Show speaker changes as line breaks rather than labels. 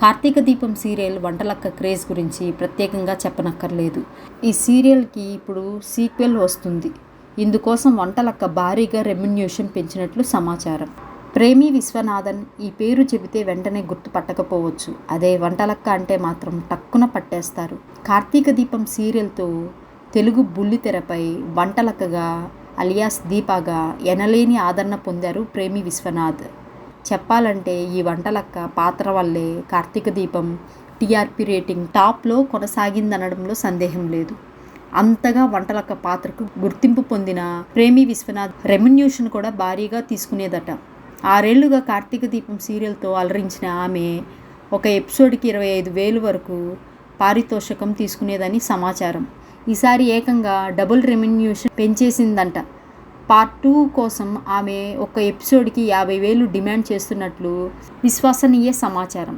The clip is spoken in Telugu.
కార్తీక దీపం సీరియల్ వంటలక్క క్రేజ్ గురించి ప్రత్యేకంగా చెప్పనక్కర్లేదు. ఈ సీరియల్కి ఇప్పుడు సీక్వెల్ వస్తుంది. ఇందుకోసం వంటలక్క భారీగా రెమ్యునరేషన్ పెంచినట్లు సమాచారం. ప్రేమి విశ్వనాథన్ ఈ పేరు చెబితే వెంటనే గుర్తుపట్టకపోవచ్చు. అదే వంటలక్క అంటే మాత్రం టక్కున పట్టేస్తారు. కార్తీక దీపం సీరియల్తో తెలుగు బుల్లితెరపై వంటలక్కగా అలియాస్ దీపాగా ఎనలేని ఆదరణ పొందారు ప్రేమి విశ్వనాథ్. చెప్పాలంటే ఈ వంటలక్క పాత్ర వల్లే కార్తీక దీపం టీఆర్పీ రేటింగ్ టాప్లో కొనసాగిందనడంలో సందేహం లేదు. అంతగా వంటలక్క పాత్రకు గుర్తింపు పొందిన ప్రేమి విశ్వనాథ్ రెమ్యునరేషన్ కూడా భారీగా తీసుకునేదట. 6 ఏళ్లుగా కార్తీక దీపం సీరియల్తో అలరించిన ఆమె ఒక ఎపిసోడ్కి 25,000 వరకు పారితోషికం తీసుకునేదని సమాచారం. ఈసారి ఏకంగా డబుల్ రెమ్యునరేషన్ పెంచేసిందంట. పార్ట్ 2 కోసం ఆమె ఒక ఎపిసోడ్కి 50,000 డిమాండ్ చేస్తున్నట్లు విశ్వసనీయ సమాచారం.